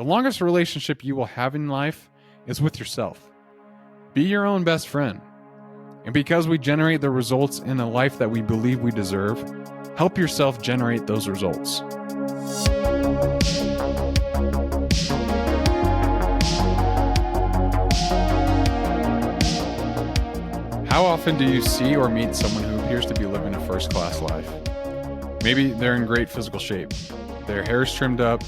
The longest relationship you will have in life is with yourself. Be your own best friend. And because we generate the results in the life that we believe we deserve, help yourself generate those results. How often do you see or meet someone who appears to be living a first-class life? Maybe they're in great physical shape. Their hair's trimmed up,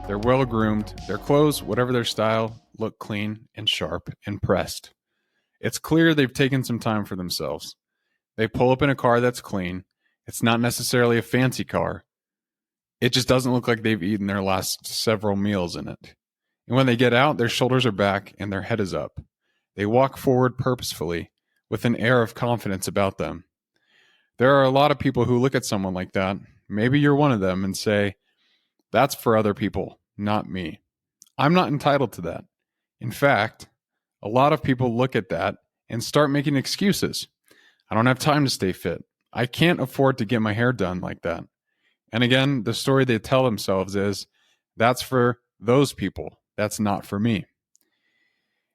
they're well-groomed, their clothes, whatever their style, look clean and sharp and pressed. It's clear they've taken some time for themselves. They pull up in a car that's clean. It's not necessarily a fancy car. It just doesn't look like they've eaten their last several meals in it. And when they get out, their shoulders are back and their head is up. They walk forward purposefully with an air of confidence about them. There are a lot of people who look at someone like that, maybe you're one of them, and say, that's for other people, not me. I'm not entitled to that. In fact, a lot of people look at that and start making excuses. I don't have time to stay fit. I can't afford to get my hair done like that. And again, the story they tell themselves is, that's for those people. That's not for me.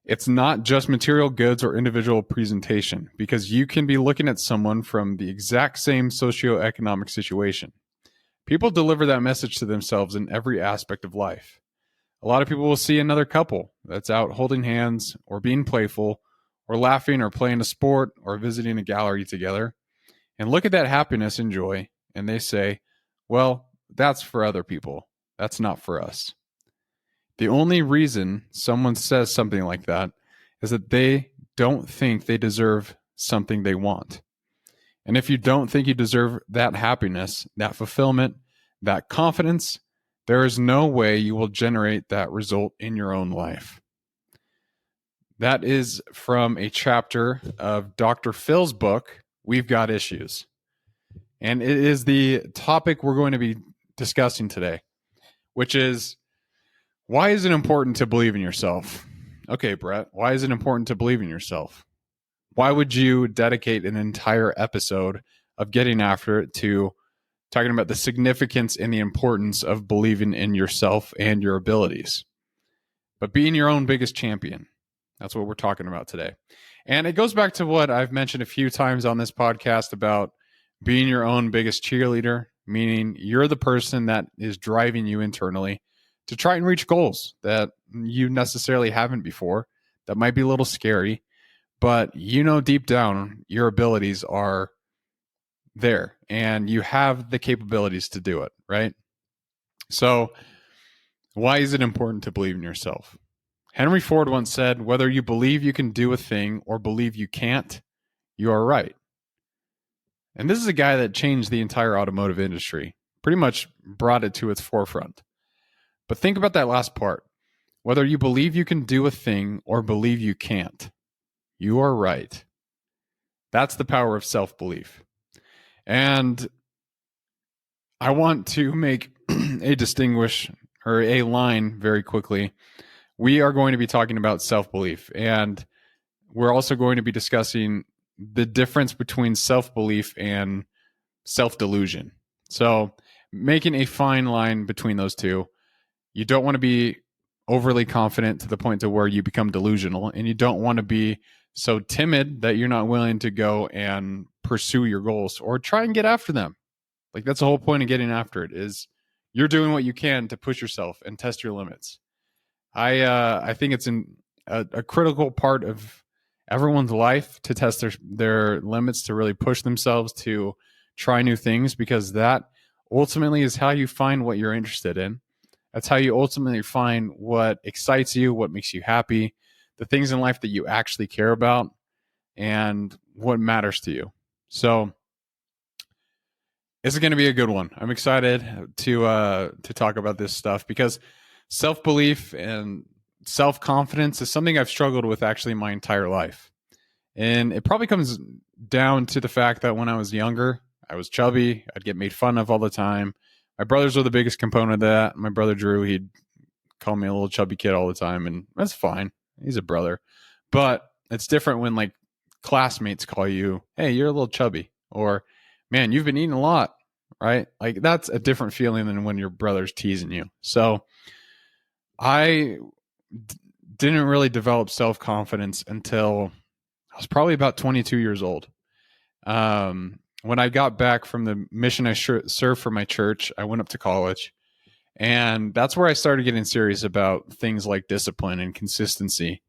It's not just material goods or individual presentation, because you can be looking at someone from the exact same socioeconomic situation. People deliver that message to themselves in every aspect of life. A lot of people will see another couple that's out holding hands or being playful or laughing or playing a sport or visiting a gallery together and look at that happiness and joy, and they say, well, that's for other people. That's not for us. The only reason someone says something like that is that they don't think they deserve something they want. And if you don't think you deserve that happiness, that fulfillment, that confidence, there is no way you will generate that result in your own life. That is from a chapter of Dr. Phil's book, We've Got Issues. And it is the topic we're going to be discussing today, which is, why is it important to believe in yourself? Okay, Brett, why is it important to believe in yourself? Why would you dedicate an entire episode of getting after it to talking about the significance and the importance of believing in yourself and your abilities? But being your own biggest champion, that's what we're talking about today. And it goes back to what I've mentioned a few times on this podcast about being your own biggest cheerleader, meaning you're the person that is driving you internally to try and reach goals that you necessarily haven't before, that might be a little scary, but you know deep down your abilities are there and you have the capabilities to do it, right? So why is it important to believe in yourself? Henry Ford once said, whether you believe you can do a thing or believe you can't, you are right. And this is a guy that changed the entire automotive industry, pretty much brought it to its forefront. But think about that last part. Whether you believe you can do a thing or believe you can't, you are right. That's the power of self-belief. And I want to make a line very quickly. We are going to be talking about self-belief, and we're also going to be discussing the difference between self-belief and self-delusion. So making a fine line between those two. You don't want to be overly confident to the point to where you become delusional, and you don't want to be so timid that you're not willing to go and pursue your goals or try and get after them. Like, that's the whole point of getting after it, is you're doing what you can to push yourself and test your limits. I think it's a critical part of everyone's life to test their limits, to really push themselves to try new things, because that ultimately is how you find what you're interested in. That's how you ultimately find what excites you, what makes you happy, the things in life that you actually care about, and what matters to you. So this is going to be a good one. I'm excited to talk about this stuff, because self-belief and self-confidence is something I've struggled with actually my entire life. And it probably comes down to the fact that when I was younger, I was chubby. I'd get made fun of all the time. My brothers were the biggest component of that. My brother Drew, he'd call me a little chubby kid all the time, and that's fine. He's a brother. But it's different when like classmates call you, hey, you're a little chubby, or man, you've been eating a lot, right? Like, that's a different feeling than when your brother's teasing you. So I didn't really develop self-confidence until I was probably about 22 years old. When I got back from the mission I served for my church, I went up to college. And that's where I started getting serious about things like discipline and consistency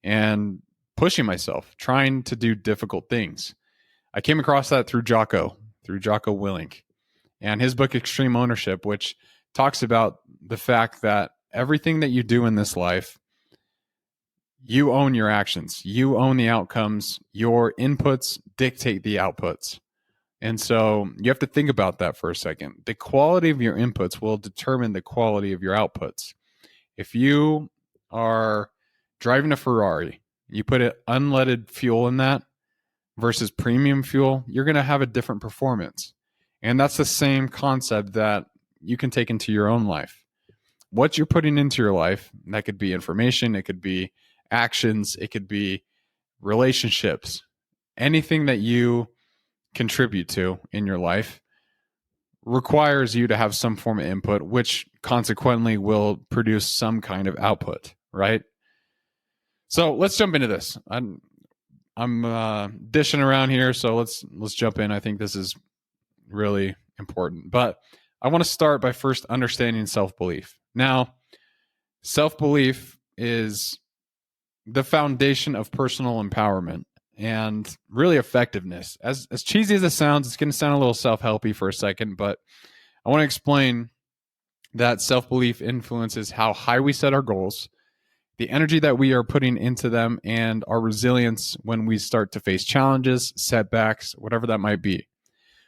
and pushing myself, trying to do difficult things. I came across that through Jocko Willink, and his book, Extreme Ownership, which talks about the fact that everything that you do in this life, you own your actions, you own the outcomes, your inputs dictate the outputs. And so you have to think about that for a second. The quality of your inputs will determine the quality of your outputs. If you are driving a Ferrari, you put unleaded fuel in that versus premium fuel, you're going to have a different performance. And that's the same concept that you can take into your own life. What you're putting into your life, that could be information, it could be actions, it could be relationships, anything that you contribute to in your life requires you to have some form of input, which consequently will produce some kind of output, right? So let's jump into this. I'm dishing around here, so let's jump in. I think this is really important, but I want to start by first understanding self-belief. Now, self-belief is the foundation of personal empowerment and really effectiveness. As cheesy as it sounds, it's going to sound a little self-helpy for a second, but I want to explain that self-belief influences how high we set our goals, the energy that we are putting into them, and our resilience when we start to face challenges, setbacks, whatever that might be.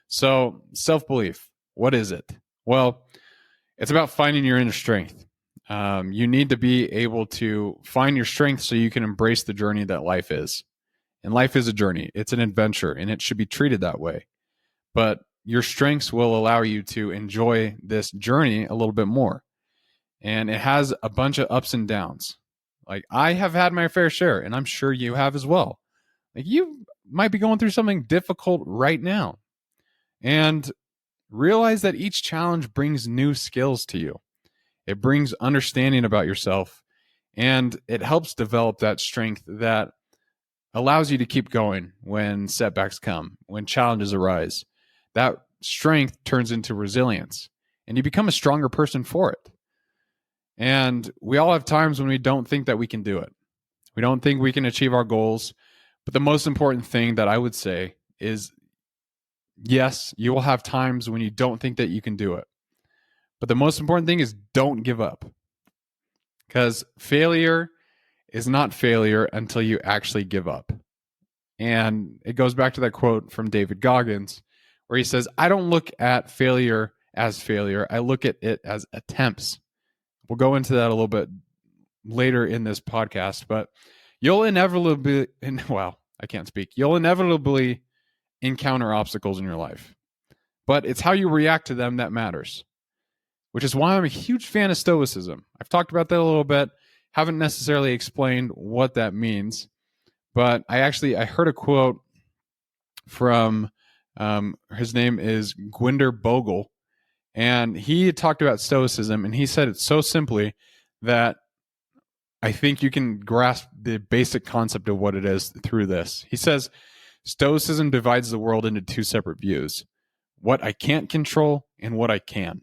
So, self-belief, what is it? Well, it's about finding your inner strength. You need to be able to find your strength so you can embrace the journey that life is. And life is a journey. It's an adventure, and it should be treated that way. But your strengths will allow you to enjoy this journey a little bit more. And it has a bunch of ups and downs. Like, I have had my fair share, and I'm sure you have as well. Like, you might be going through something difficult right now. And realize that each challenge brings new skills to you. It brings understanding about yourself, and it helps develop that strength that allows you to keep going when setbacks come, when challenges arise. That strength turns into resilience, and you become a stronger person for it. And we all have times when we don't think that we can do it. We don't think we can achieve our goals. But the most important thing that I would say is, yes, you will have times when you don't think that you can do it. But the most important thing is don't give up. Because failure is not failure until you actually give up. And it goes back to that quote from David Goggins, where he says, I don't look at failure as failure. I look at it as attempts. We'll go into that a little bit later in this podcast, but you'll inevitably, you'll inevitably encounter obstacles in your life. But it's how you react to them that matters, which is why I'm a huge fan of Stoicism. I've talked about that a little bit, haven't necessarily explained what that means, but I heard a quote from, his name is Gwynder Bogle, and he talked about Stoicism, and he said it so simply that I think you can grasp the basic concept of what it is through this. He says, Stoicism divides the world into two separate views, what I can't control and what I can.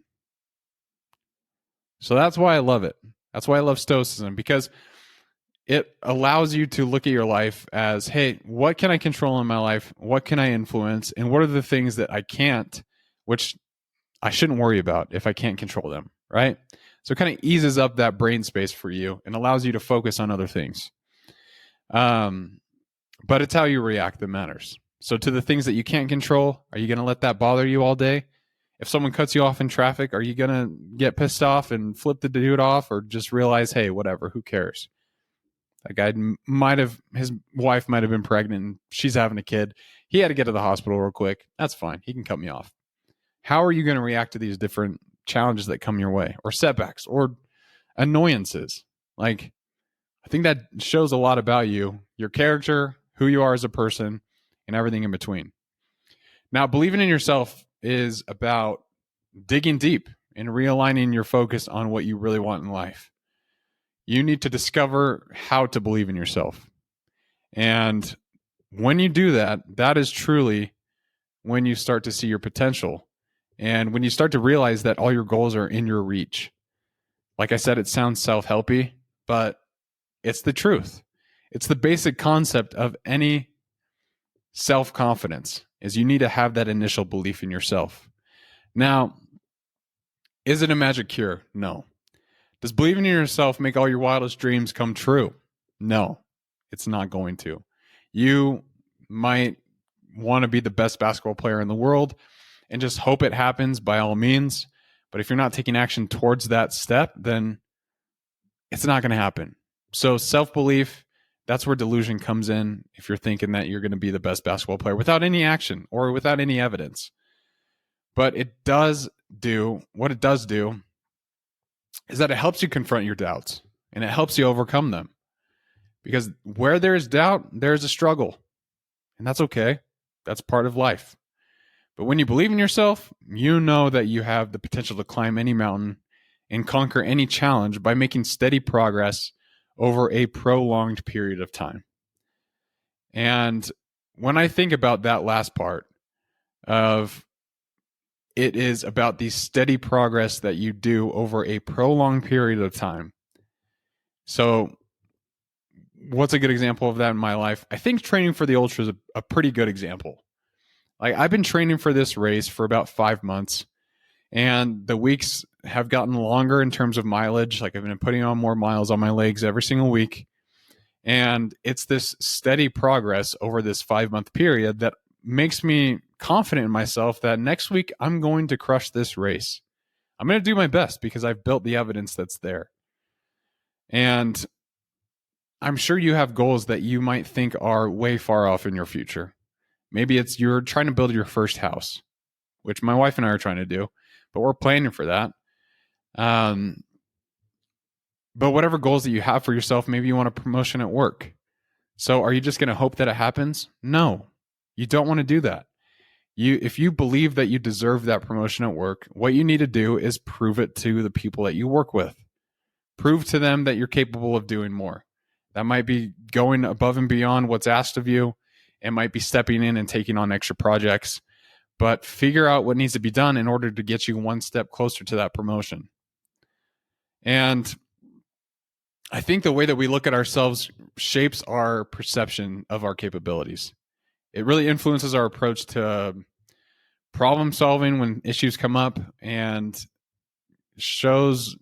So that's why I love it. That's why I love Stoicism, because it allows you to look at your life as, hey, what can I control in my life? What can I influence? And what are the things that I can't, which I shouldn't worry about if I can't control them, right? So it kind of eases up that brain space for you and allows you to focus on other things. But it's how you react that matters. So to the things that you can't control, are you going to let that bother you all day? If someone cuts you off in traffic, are you going to get pissed off and flip the dude off, or just realize, hey, whatever, who cares? That guy his wife might have been pregnant and she's having a kid. He had to get to the hospital real quick. That's fine. He can cut me off. How are you going to react to these different challenges that come your way, or setbacks or annoyances? Like, I think that shows a lot about you, your character, who you are as a person, and everything in between. Now, believing in yourself is about digging deep and realigning your focus on what you really want in life. You need to discover how to believe in yourself. And when you do that, that is truly when you start to see your potential. And when you start to realize that all your goals are in your reach. Like I said, it sounds self-helpy, but it's the truth. It's the basic concept of any self-confidence is you need to have that initial belief in yourself. Now, is it a magic cure? No. Does believing in yourself make all your wildest dreams come true? No, it's not going to. You might want to be the best basketball player in the world and just hope it happens by all means. But if you're not taking action towards that step, then it's not going to happen. So self-belief, that's where delusion comes in if you're thinking that you're going to be the best basketball player without any action or without any evidence. But what it does do is that it helps you confront your doubts and it helps you overcome them. Because where there is doubt, there's a struggle. And that's okay. That's part of life. But when you believe in yourself, you know that you have the potential to climb any mountain and conquer any challenge by making steady progress over a prolonged period of time. And when I think about that last part of it is about the steady progress that you do over a prolonged period of time. So what's a good example of that in my life? I think training for the Ultra is a pretty good example. Like I've been training for this race for about 5 months, and the weeks have gotten longer in terms of mileage. Like I've been putting on more miles on my legs every single week. And it's this steady progress over this 5-month period that makes me confident in myself that next week I'm going to crush this race. I'm going to do my best because I've built the evidence that's there. And I'm sure you have goals that you might think are way far off in your future. Maybe it's you're trying to build your first house, which my wife and I are trying to do, but we're planning for that. But whatever goals that you have for yourself, maybe you want a promotion at work. So are you just going to hope that it happens? No, you don't want to do that. If you believe that you deserve that promotion at work, what you need to do is prove it to the people that you work with. Prove to them that you're capable of doing more. That might be going above and beyond what's asked of you. It might be stepping in and taking on extra projects. But figure out what needs to be done in order to get you one step closer to that promotion. And I think the way that we look at ourselves shapes our perception of our capabilities. It really influences our approach to problem solving when issues come up and shows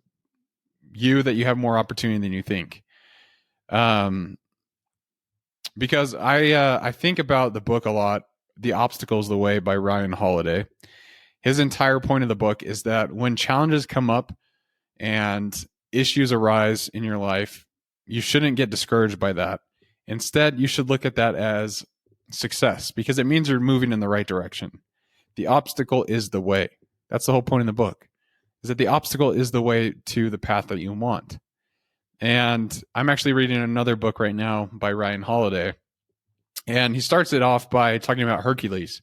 you that you have more opportunity than you think. Because I think about the book a lot, The Obstacle's the Way by Ryan Holiday. His entire point of the book is that when challenges come up and issues arise in your life, you shouldn't get discouraged by that. Instead, you should look at that as success because it means you're moving in the right direction. The obstacle is the way. That's the whole point of the book, is that the obstacle is the way to the path that you want. And I'm actually reading another book right now by Ryan Holiday. And he starts it off by talking about Hercules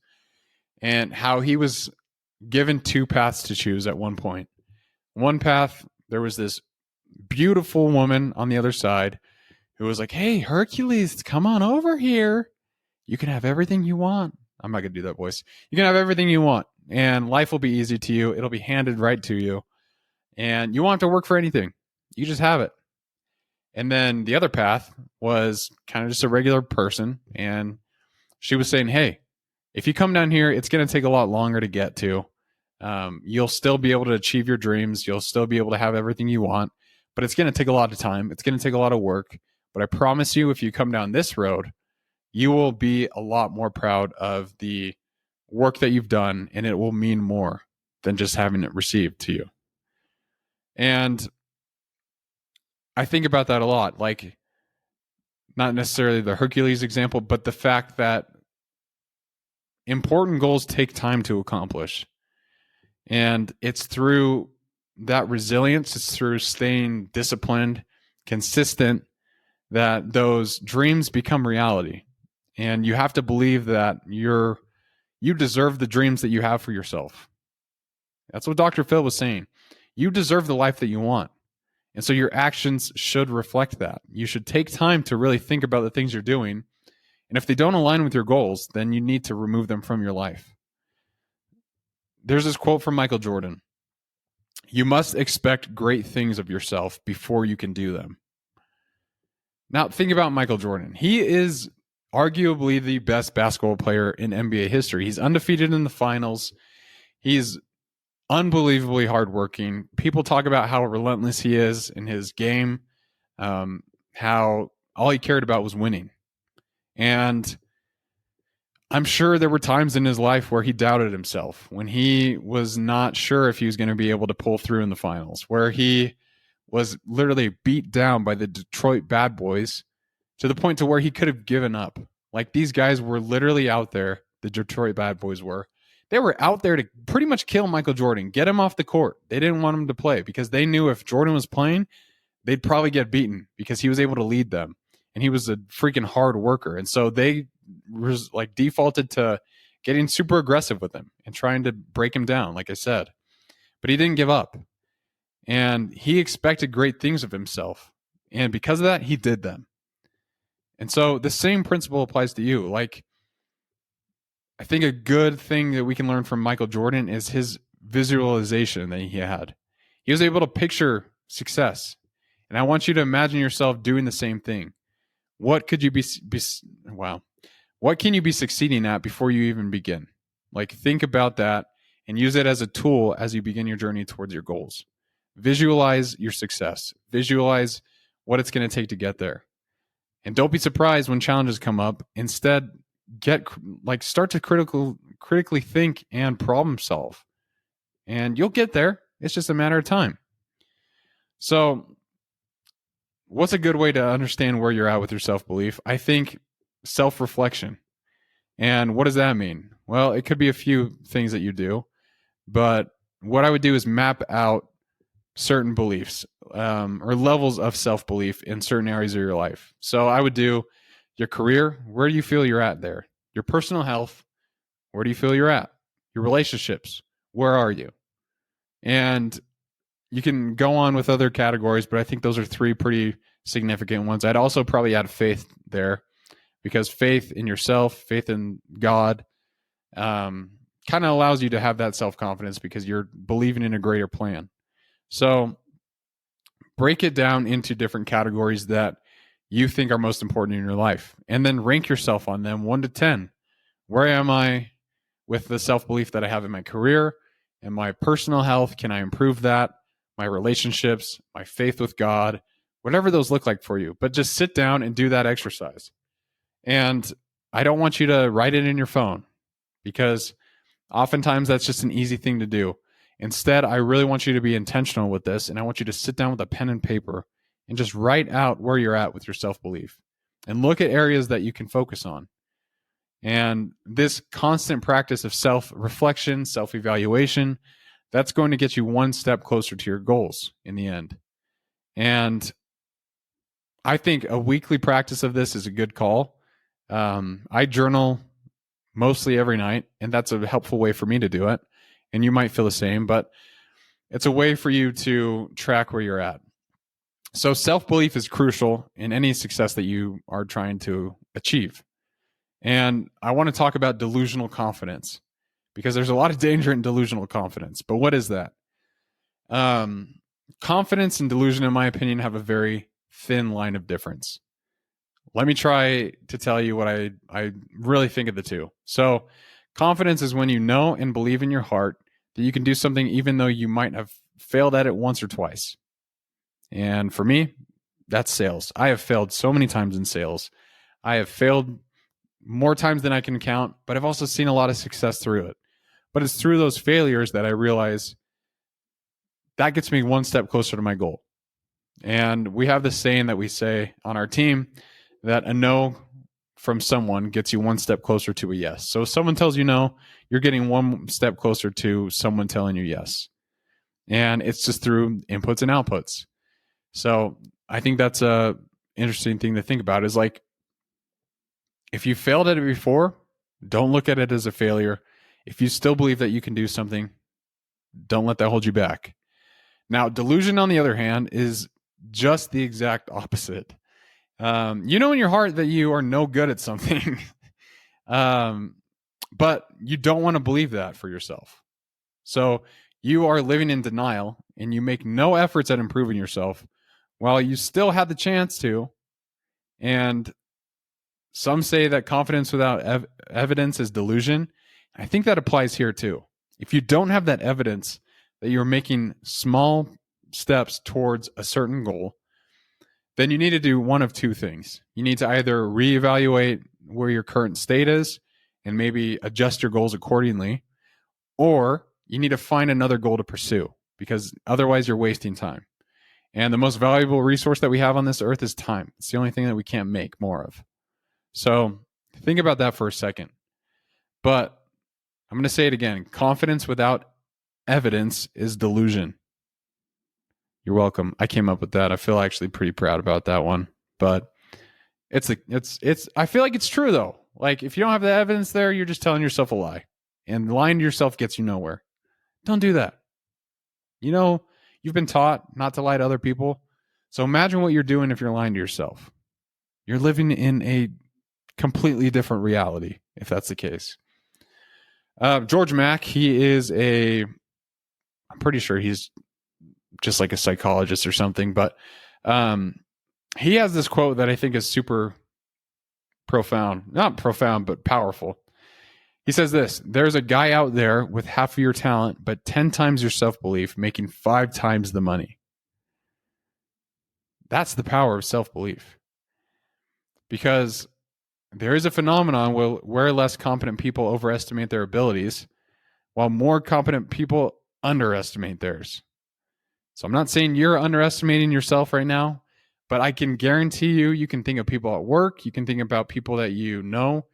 and how he was given 2 paths to choose at one point. One path, there was this beautiful woman on the other side who was like, "Hey, Hercules, come on over here. You can have everything you want." I'm not going to do that voice. You can have everything you want, and life will be easy to you. It'll be handed right to you, and you won't have to work for anything. You just have it. And then the other path was kind of just a regular person, and she was saying, "Hey, if you come down here, it's going to take a lot longer to get to. You'll still be able to achieve your dreams. You'll still be able to have everything you want, but it's going to take a lot of time. It's going to take a lot of work. But I promise you, if you come down this road, you will be a lot more proud of the work that you've done, and it will mean more than just having it received to you." And I think about that a lot, like not necessarily the Hercules example, but the fact that important goals take time to accomplish. And it's through that resilience, it's through staying disciplined, consistent, that those dreams become reality. And you have to believe that you deserve the dreams that you have for yourself. That's what Dr. Phil was saying. You deserve the life that you want. And so your actions should reflect that. You should take time to really think about the things you're doing. And if they don't align with your goals, then you need to remove them from your life. There's this quote from Michael Jordan: "You must expect great things of yourself before you can do them." Now, think about Michael Jordan. He is arguably the best basketball player in NBA history. He's undefeated in the finals. He's unbelievably hardworking. People talk about how relentless he is in his game, how all he cared about was winning. And I'm sure there were times in his life where he doubted himself, when he was not sure if he was going to be able to pull through in the finals, where he was literally beat down by the Detroit Bad Boys to the point to where he could have given up. Like, these guys were literally out there, the Detroit Bad Boys were. They were out there to pretty much kill Michael Jordan, get him off the court. They didn't want him to play because they knew if Jordan was playing, they'd probably get beaten because he was able to lead them. And he was a freaking hard worker. And so they defaulted to getting super aggressive with him and trying to break him down, like I said. But he didn't give up. And he expected great things of himself. And because of that, he did them. And so the same principle applies to you. Like, I think a good thing that we can learn from Michael Jordan is his visualization that he had. He was able to picture success. And I want you to imagine yourself doing the same thing. What could you what can you be succeeding at before you even begin? Like, think about that and use it as a tool as you begin your journey towards your goals. Visualize your success. Visualize what it's going to take to get there. And don't be surprised when challenges come up. Instead, start to critically think and problem solve. And you'll get there. It's just a matter of time. So, what's a good way to understand where you're at with your self-belief? I think self-reflection. And what does that mean? Well, it could be a few things that you do, but what I would do is map out certain beliefs or levels of self-belief in certain areas of your life. So I would do your career. Where do you feel you're at there? Your personal health. Where do you feel you're at? Your relationships. Where are you? And you can go on with other categories, but I think those are three pretty significant ones. I'd also probably add faith there, because faith in yourself, faith in God, kind of allows you to have that self-confidence because you're believing in a greater plan. So break it down into different categories that you think are most important in your life, and then rank yourself on them 1 to 10. Where am I with the self-belief that I have in my career and my personal health? Can I improve that? My relationships, my faith with God, whatever those look like for you. But just sit down and do that exercise. And I don't want you to write it in your phone, because oftentimes that's just an easy thing to do. Instead, I really want you to be intentional with this, and I want you to sit down with a pen and paper and just write out where you're at with your self-belief and look at areas that you can focus on. And this constant practice of self-reflection, self-evaluation, that's going to get you one step closer to your goals in the end. And I think a weekly practice of this is a good call. I journal mostly every night, and that's a helpful way for me to do it. And you might feel the same, but it's a way for you to track where you're at. So self-belief is crucial in any success that you are trying to achieve. And I want to talk about delusional confidence, because there's a lot of danger in delusional confidence. But what is that? Confidence and delusion, in my opinion, have a very thin line of difference. Let me try to tell you what I really think of the two. So confidence is when you know and believe in your heart that you can do something even though you might have failed at it once or twice. And for me, that's sales. I have failed so many times in sales. I have failed more times than I can count, but I've also seen a lot of success through it. But it's through those failures that I realize that gets me one step closer to my goal. And we have this saying that we say on our team, that a no from someone gets you one step closer to a yes. So if someone tells you no, you're getting one step closer to someone telling you yes. And it's just through inputs and outputs. So I think that's a interesting thing to think about, is like, if you failed at it before, don't look at it as a failure. If you still believe that you can do something, don't let that hold you back. Now, delusion, on the other hand, is just the exact opposite. You know in your heart that you are no good at something, but you don't want to believe that for yourself. So you are living in denial and you make no efforts at improving yourself while you still have the chance to. And some say that confidence without evidence is delusion. I think that applies here too. If you don't have that evidence that you're making small steps towards a certain goal, then you need to do one of two things. You need to either reevaluate where your current state is and maybe adjust your goals accordingly, or you need to find another goal to pursue, because otherwise you're wasting time. And the most valuable resource that we have on this earth is time. It's the only thing that we can't make more of. So think about that for a second. But I'm going to say it again. Confidence without evidence is delusion. You're welcome. I came up with that. I feel actually pretty proud about that one. But it's I feel like it's true though. Like if you don't have the evidence there, you're just telling yourself a lie. And lying to yourself gets you nowhere. Don't do that. You know, you've been taught not to lie to other people. So imagine what you're doing if you're lying to yourself. You're living in a completely different reality, if that's the case. George Mack, I'm pretty sure he's just like a psychologist or something, but he has this quote that I think is super profound. Not profound, but powerful. He says this: there's a guy out there with half of your talent, but 10 times your self-belief, making 5 times the money. That's the power of self-belief. Because there is a phenomenon where less competent people overestimate their abilities, while more competent people underestimate theirs. So I'm not saying you're underestimating yourself right now, but I can guarantee you can think of people at work, you can think about people that you know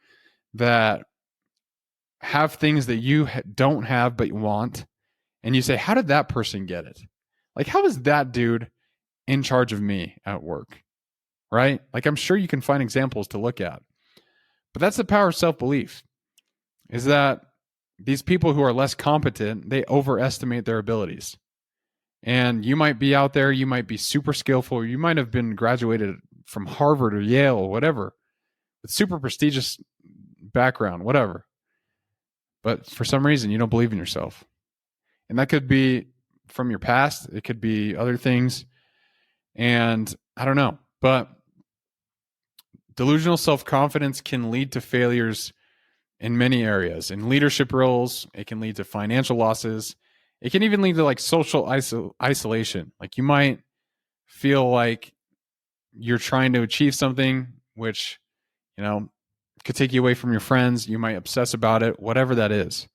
that have things that you don't have but you want, and you say, how did that person get it? Like, how is that dude in charge of me at work? Right? Like, I'm sure you can find examples to look at. But that's the power of self-belief, is that these people who are less competent, they overestimate their abilities. And you might be out there, you might be super skillful, you might have been graduated from Harvard or Yale or whatever, with super prestigious background, whatever. But for some reason, you don't believe in yourself. And that could be from your past. It could be other things. And I don't know. But delusional self-confidence can lead to failures in many areas. In leadership roles, it can lead to financial losses. It can even lead to like social isolation. Like you might feel like you're trying to achieve something, which, you know, could take you away from your friends. You might obsess about it, whatever that is.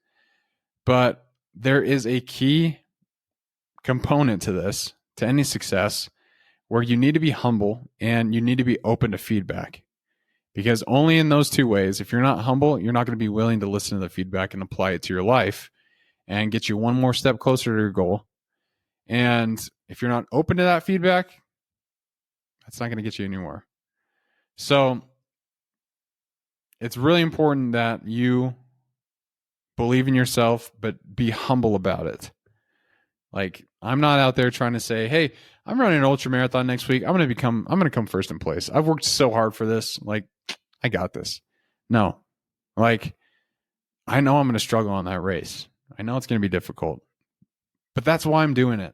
But there is a key component to this, to any success, where you need to be humble and you need to be open to feedback. Because only in those two ways, if you're not humble, you're not going to be willing to listen to the feedback and apply it to your life and get you one more step closer to your goal. And if you're not open to that feedback, that's not going to get you anywhere. So it's really important that you believe in yourself, but be humble about it. Like, I'm not out there trying to say, hey, I'm running an ultra marathon next week. I'm going to come first in place. I've worked so hard for this. Like, I got this. No, like, I know I'm going to struggle on that race. I know it's going to be difficult, but that's why I'm doing it.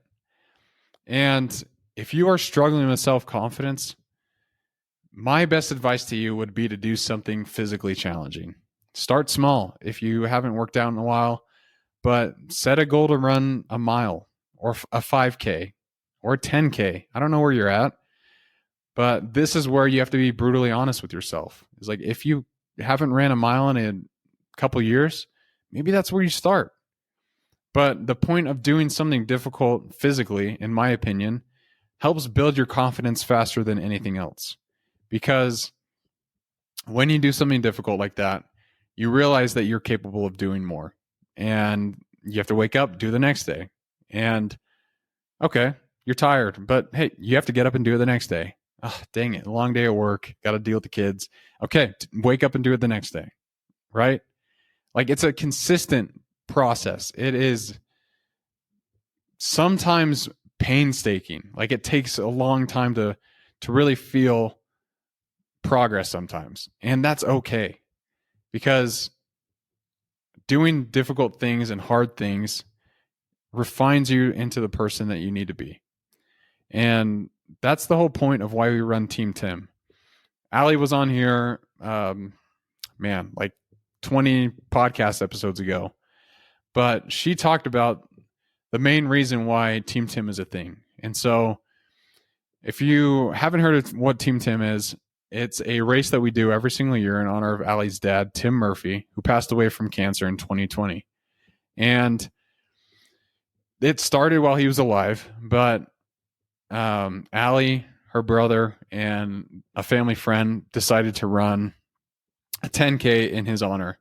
And if you are struggling with self-confidence, my best advice to you would be to do something physically challenging. Start small if you haven't worked out in a while, but set a goal to run a mile or a 5K or a 10K. I don't know where you're at, but this is where you have to be brutally honest with yourself. It's like, if you haven't ran a mile in a couple years, maybe that's where you start. But the point of doing something difficult physically, in my opinion, helps build your confidence faster than anything else. Because when you do something difficult like that, you realize that you're capable of doing more. And you have to wake up, do the next day. And okay, you're tired, but hey, you have to get up and do it the next day. Oh, dang it, a long day at work, got to deal with the kids. Okay, wake up and do it the next day, right? Like, it's a consistent process. It is sometimes painstaking. Like it takes a long time to really feel progress sometimes. And that's okay, because doing difficult things and hard things refines you into the person that you need to be. And that's the whole point of why we run Team Tim. Allie was on here, like 20 podcast episodes ago, but she talked about the main reason why Team Tim is a thing. And so if you haven't heard of what Team Tim is, it's a race that we do every single year in honor of Allie's dad, Tim Murphy, who passed away from cancer in 2020. And it started while he was alive, but Allie, her brother, and a family friend decided to run a 10K in his honor.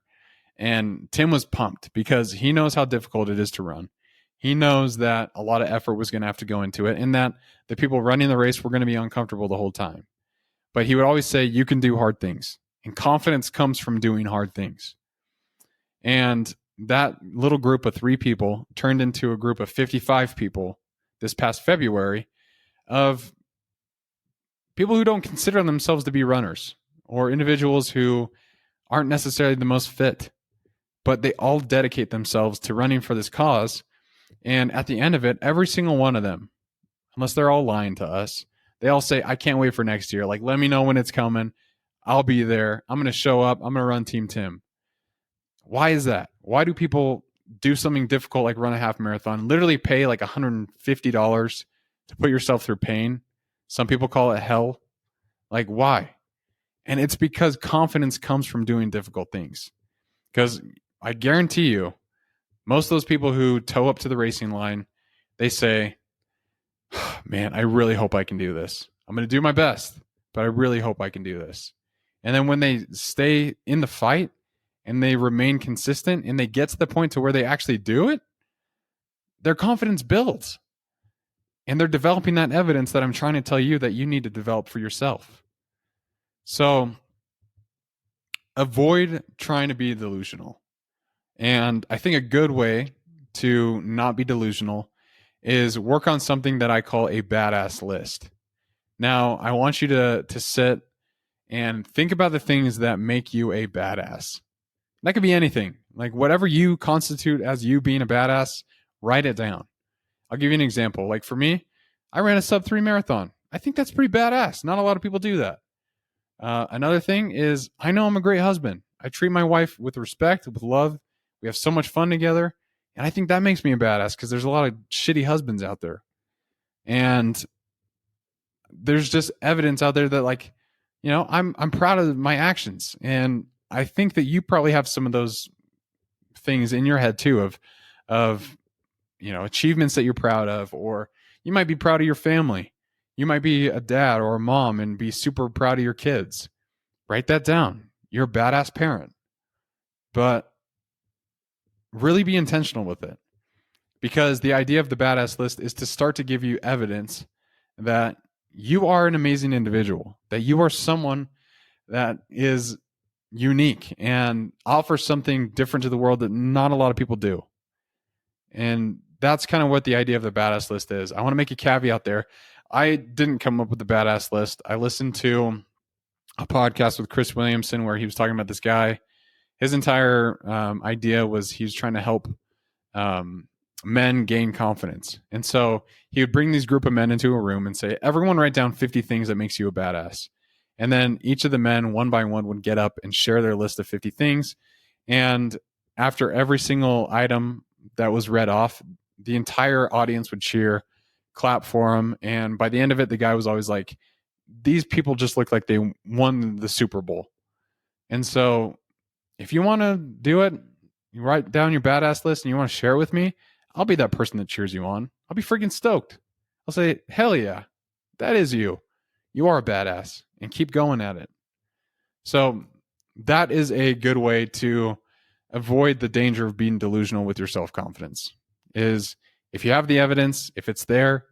And Tim was pumped because he knows how difficult it is to run. He knows that a lot of effort was going to have to go into it, and that the people running the race were going to be uncomfortable the whole time. But he would always say, you can do hard things. And confidence comes from doing hard things. And that little group of 3 people turned into a group of 55 people this past February, of people who don't consider themselves to be runners, or individuals who aren't necessarily the most fit, but they all dedicate themselves to running for this cause. And at the end of it, every single one of them, unless they're all lying to us, they all say, I can't wait for next year. Like, let me know when it's coming. I'll be there. I'm going to show up. I'm going to run Team Tim. Why is that? Why do people do something difficult like run a half marathon, literally pay like $150 to put yourself through pain? Some people call it hell. Like, why? And it's because confidence comes from doing difficult things. Because I guarantee you, most of those people who toe up to the racing line, they say, man, I really hope I can do this. I'm going to do my best, but I really hope I can do this. And then when they stay in the fight and they remain consistent and they get to the point to where they actually do it, their confidence builds. And they're developing that evidence that I'm trying to tell you that you need to develop for yourself. So avoid trying to be delusional. And I think a good way to not be delusional is work on something that I call a badass list. Now, I want you to sit and think about the things that make you a badass. That could be anything. Like whatever you constitute as you being a badass, write it down. I'll give you an example. Like for me, I ran a sub-3 marathon. I think that's pretty badass. Not a lot of people do that. Another thing is I know I'm a great husband. I treat my wife with respect, with love. We have so much fun together. And I think that makes me a badass because there's a lot of shitty husbands out there. And there's just evidence out there that, like, you know, I'm proud of my actions. And I think that you probably have some of those things in your head too of, you know, achievements that you're proud of, or you might be proud of your family. You might be a dad or a mom and be super proud of your kids. Write that down. You're a badass parent. But really be intentional with it, because the idea of the badass list is to start to give you evidence that you are an amazing individual, that you are someone that is unique and offers something different to the world that not a lot of people do. And that's kind of what the idea of the badass list is. I want to make a caveat there. I didn't come up with the badass list. I listened to a podcast with Chris Williamson where he was talking about this guy. His entire idea was he was trying to help men gain confidence. And so he would bring these group of men into a room and say, everyone write down 50 things that makes you a badass. And then each of the men, one by one, would get up and share their list of 50 things. And after every single item that was read off, the entire audience would cheer, clap for him. And by the end of it, the guy was always like, these people just look like they won the Super Bowl. And so if you want to do it, you write down your badass list and you want to share it with me, I'll be that person that cheers you on. I'll be freaking stoked. I'll say, hell yeah, that is you. You are a badass, and keep going at it. So that is a good way to avoid the danger of being delusional with your self-confidence. Is if you have the evidence, if it's there,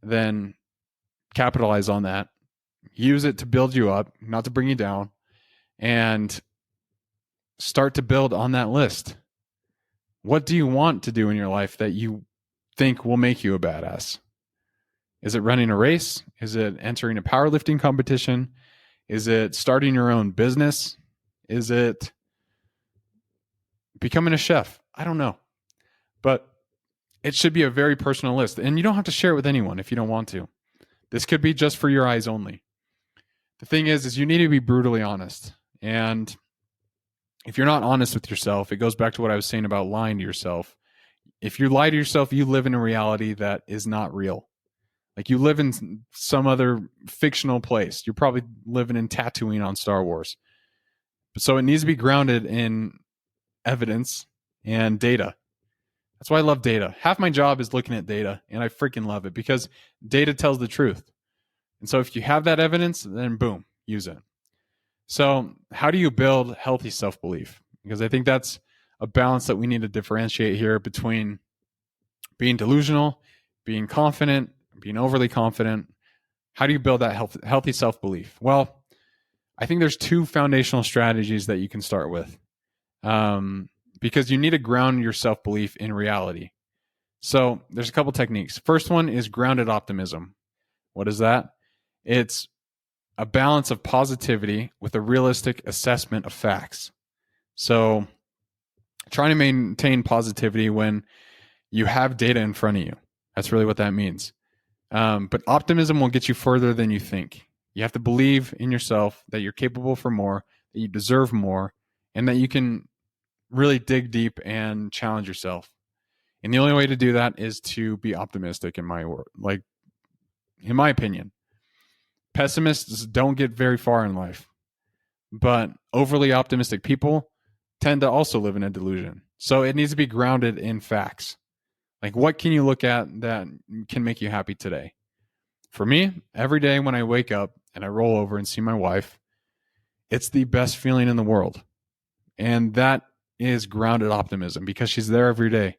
then capitalize on that. Use it to build you up, not to bring you down, and start to build on that list. What do you want to do in your life that you think will make you a badass? Is it running a race? Is it entering a powerlifting competition? Is it starting your own business? Is it becoming a chef? I don't know. But it should be a very personal list. And you don't have to share it with anyone if you don't want to. This could be just for your eyes only. The thing is you need to be brutally honest. And if you're not honest with yourself, it goes back to what I was saying about lying to yourself. If you lie to yourself, you live in a reality that is not real. Like you live in some other fictional place. You're probably living in Tatooine on Star Wars. So it needs to be grounded in evidence and data. That's why I love data. Half my job is looking at data, and I freaking love it because data tells the truth. And so if you have that evidence, then boom, use it. So how do you build healthy self-belief? Because I think that's a balance that we need to differentiate here between being delusional, being confident, being overly confident. How do you build that healthy self-belief? Well, I think there's two foundational strategies that you can start with, because you need to ground your self-belief in reality. So there's a couple techniques. First one is grounded optimism. What is that? It's a balance of positivity with a realistic assessment of facts. So trying to maintain positivity when you have data in front of you. That's really what that means. But optimism will get you further than you think. You have to believe in yourself that you're capable for more, that you deserve more, and that you can really dig deep and challenge yourself. And the only way to do that is to be optimistic, in my opinion. Pessimists don't get very far in life, but overly optimistic people tend to also live in a delusion. So it needs to be grounded in facts. Like, what can you look at that can make you happy today? For me, every day when I wake up and I roll over and see my wife, it's the best feeling in the world. And that is grounded optimism because she's there every day.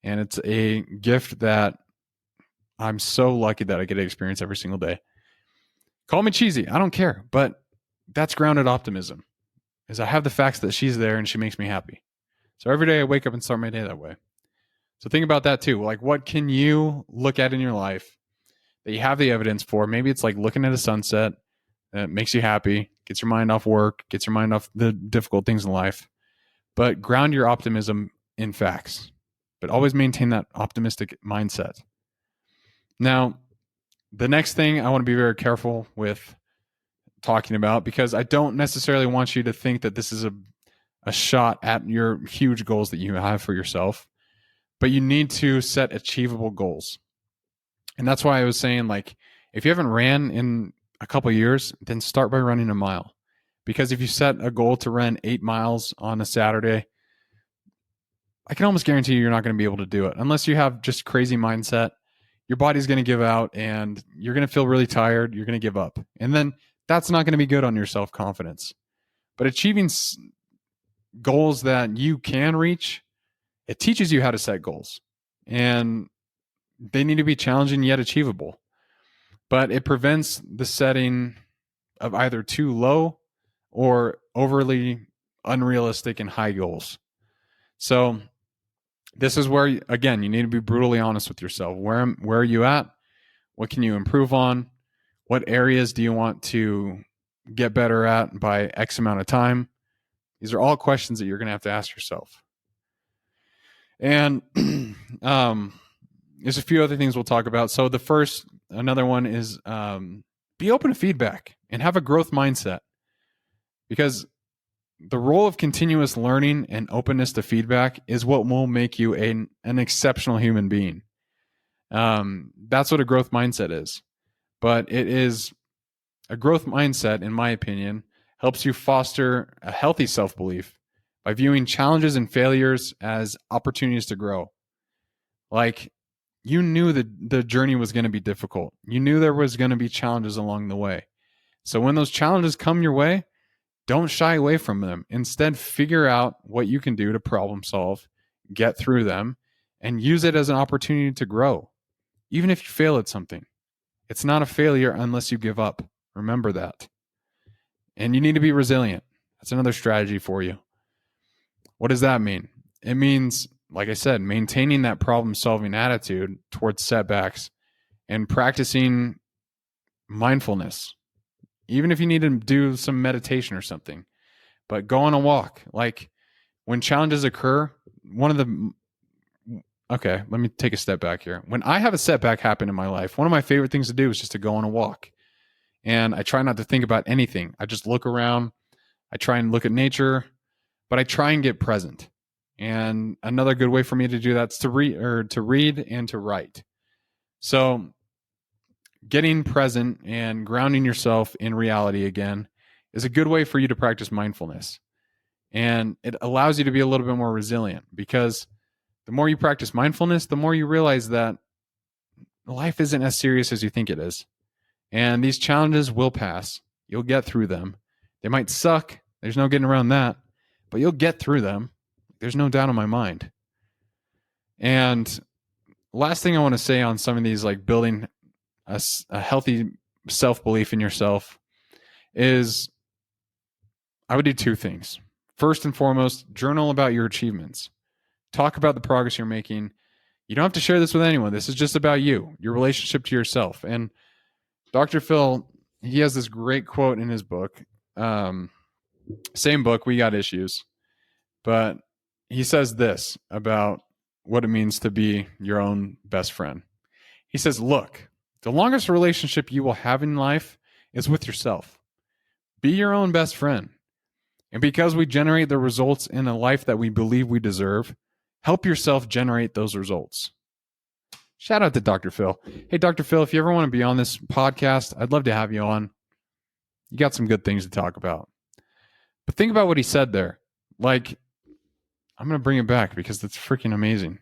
And it's a gift that I'm so lucky that I get to experience every single day. Call me cheesy, I don't care. But that's grounded optimism, is I have the facts that she's there and she makes me happy. So every day I wake up and start my day that way. So think about that too. Like, what can you look at in your life that you have the evidence for? Maybe it's like looking at a sunset that makes you happy, gets your mind off work, gets your mind off the difficult things in life. But ground your optimism in facts, but always maintain that optimistic mindset. Now, the next thing I want to be very careful with talking about, because I don't necessarily want you to think that this is a shot at your huge goals that you have for yourself, but you need to set achievable goals. And that's why I was saying, like, if you haven't ran in a couple of years, then start by running a mile. Because if you set a goal to run 8 miles on a Saturday, I can almost guarantee you're not going to be able to do it unless you have just crazy mindset. Your body's going to give out and you're going to feel really tired. You're going to give up. And then that's not going to be good on your self-confidence. But achieving goals that you can reach, it teaches you how to set goals. And they need to be challenging yet achievable. But it prevents the setting of either too low or overly unrealistic and high goals. So this is where, again, you need to be brutally honest with yourself. Where are you at? What can you improve on? What areas do you want to get better at by X amount of time? These are all questions that you're going to have to ask yourself. And there's a few other things we'll talk about. So another one is be open to feedback and have a growth mindset, because the role of continuous learning and openness to feedback is what will make you an exceptional human being. That's what a growth mindset is. But it is a growth mindset, in my opinion, helps you foster a healthy self-belief by viewing challenges and failures as opportunities to grow. Like, you knew that the journey was going to be difficult. You knew there was going to be challenges along the way. So when those challenges come your way, don't shy away from them. Instead, figure out what you can do to problem solve, get through them, and use it as an opportunity to grow. Even if you fail at something, it's not a failure unless you give up. Remember that. And you need to be resilient. That's another strategy for you. What does that mean? It means, like I said, maintaining that problem-solving attitude towards setbacks and practicing mindfulness, even if you need to do some meditation or something. But go on a walk. Like when challenges occur, okay, let me take a step back here. When I have a setback happen in my life, one of my favorite things to do is just to go on a walk. And I try not to think about anything. I just look around. I try and look at nature, but I try and get present. And another good way for me to do that is to read and to write. So getting present and grounding yourself in reality again is a good way for you to practice mindfulness. And it allows you to be a little bit more resilient, because the more you practice mindfulness, the more you realize that life isn't as serious as you think it is. And these challenges will pass. You'll get through them. They might suck. There's no getting around that, but you'll get through them. There's no doubt in my mind. And last thing I want to say on some of these, like building a healthy self-belief in yourself, is I would do two things. First and foremost, journal about your achievements. Talk about the progress you're making. You don't have to share this with anyone. This is just about you, your relationship to yourself. And Dr. Phil, he has this great quote in his book. Same book, We Got Issues. But he says this about what it means to be your own best friend. He says, look, the longest relationship you will have in life is with yourself. Be your own best friend. And because we generate the results in a life that we believe we deserve, help yourself generate those results. Shout out to Dr. Phil. Hey, Dr. Phil, if you ever want to be on this podcast, I'd love to have you on. You got some good things to talk about. But think about what he said there. Like, I'm going to bring it back because it's freaking amazing.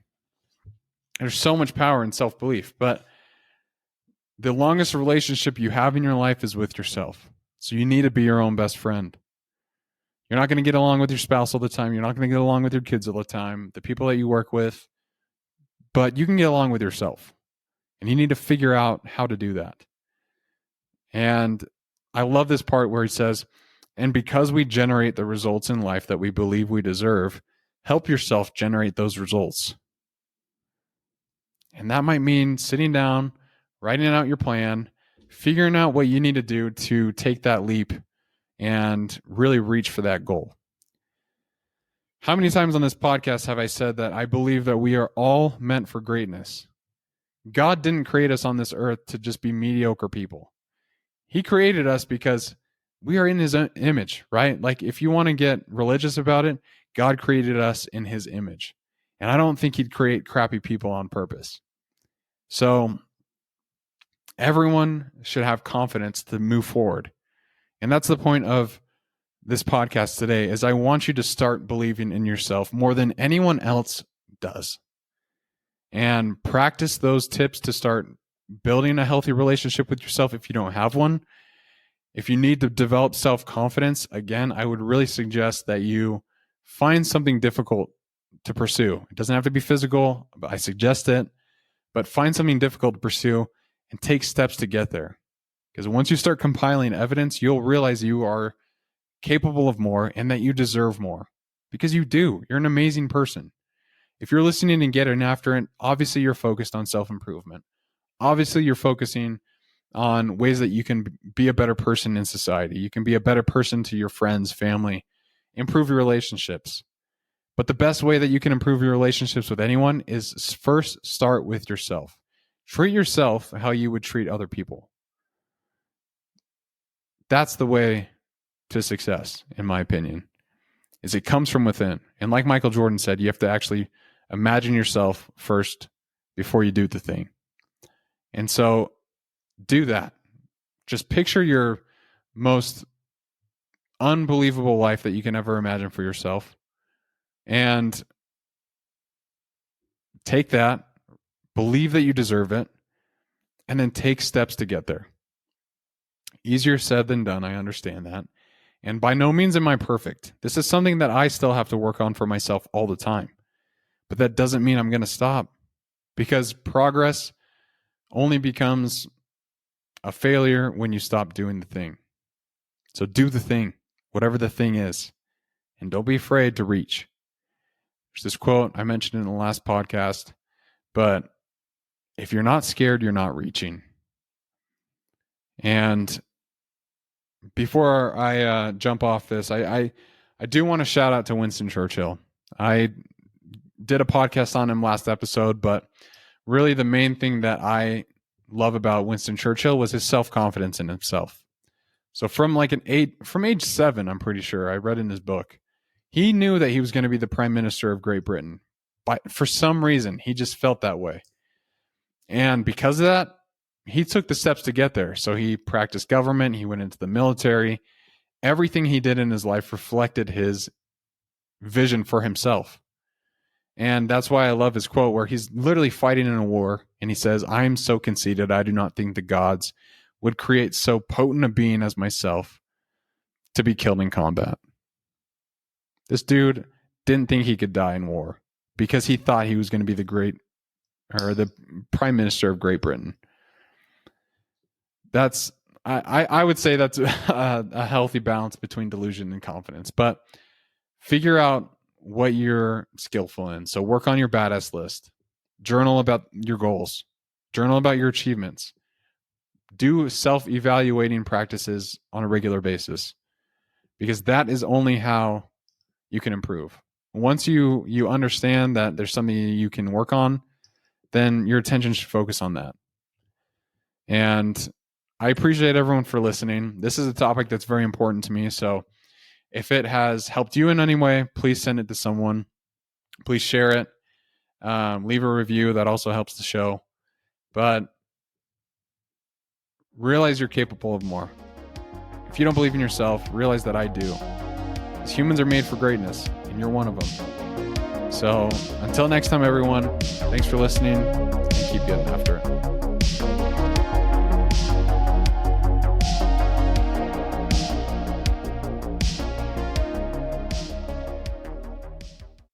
There's so much power in self-belief, but the longest relationship you have in your life is with yourself. So you need to be your own best friend. You're not going to get along with your spouse all the time. You're not going to get along with your kids all the time, the people that you work with, but you can get along with yourself. And you need to figure out how to do that. And I love this part where he says, and because we generate the results in life that we believe we deserve, help yourself generate those results. And that might mean sitting down, writing out your plan, figuring out what you need to do to take that leap and really reach for that goal. How many times on this podcast have I said that I believe that we are all meant for greatness? God didn't create us on this earth to just be mediocre people. He created us because we are in his own image, right? Like if you want to get religious about it, God created us in his image. And I don't think he'd create crappy people on purpose. So everyone should have confidence to move forward. And that's the point of this podcast today, is I want you to start believing in yourself more than anyone else does. And practice those tips to start building a healthy relationship with yourself if you don't have one. If you need to develop self-confidence, again, I would really suggest that you find something difficult to pursue. It doesn't have to be physical, but I suggest it. But find something difficult to pursue and take steps to get there. Because once you start compiling evidence, you'll realize you are capable of more and that you deserve more. Because you do. You're an amazing person. If you're listening and getting after it, obviously you're focused on self-improvement. Obviously you're focusing on ways that you can be a better person in society. You can be a better person to your friends, family, improve your relationships. But the best way that you can improve your relationships with anyone is first start with yourself. Treat yourself how you would treat other people. That's the way to success, in my opinion, is it comes from within. And like Michael Jordan said, you have to actually imagine yourself first before you do the thing. And so do that. Just picture your most unbelievable life that you can ever imagine for yourself. And take that, believe that you deserve it, and then take steps to get there. Easier said than done, I understand that. And by no means am I perfect. This is something that I still have to work on for myself all the time. But that doesn't mean I'm going to stop, because progress only becomes a failure when you stop doing the thing. So do the thing, whatever the thing is, and don't be afraid to reach. There's this quote I mentioned in the last podcast, but if you're not scared, you're not reaching. And before I jump off this, I do want to shout out to Winston Churchill. I did a podcast on him last episode, but really the main thing that I love about Winston Churchill was his self-confidence in himself. So from age 7, I'm pretty sure, I read in his book, he knew that he was going to be the Prime Minister of Great Britain. But for some reason, he just felt that way. And because of that, he took the steps to get there. So he practiced government. He went into the military. Everything he did in his life reflected his vision for himself. And that's why I love his quote where he's literally fighting in a war. And he says, "I'm so conceited, I do not think the gods would create so potent a being as myself to be killed in combat." This dude didn't think he could die in war because he thought he was going to be the Prime Minister of Great Britain. I would say that's a healthy balance between delusion and confidence, but figure out what you're skillful in. So work on your badass list, journal about your goals, journal about your achievements, do self-evaluating practices on a regular basis, because that is only how you can improve. Once you understand that there's something you can work on, then your attention should focus on that. And I appreciate everyone for listening. This is a topic that's very important to me. So if it has helped you in any way, please send it to someone. Please share it. Leave a review. That also helps the show. But realize you're capable of more. If you don't believe in yourself, realize that I do. Because humans are made for greatness, and you're one of them. So until next time, everyone, thanks for listening, and keep getting after it.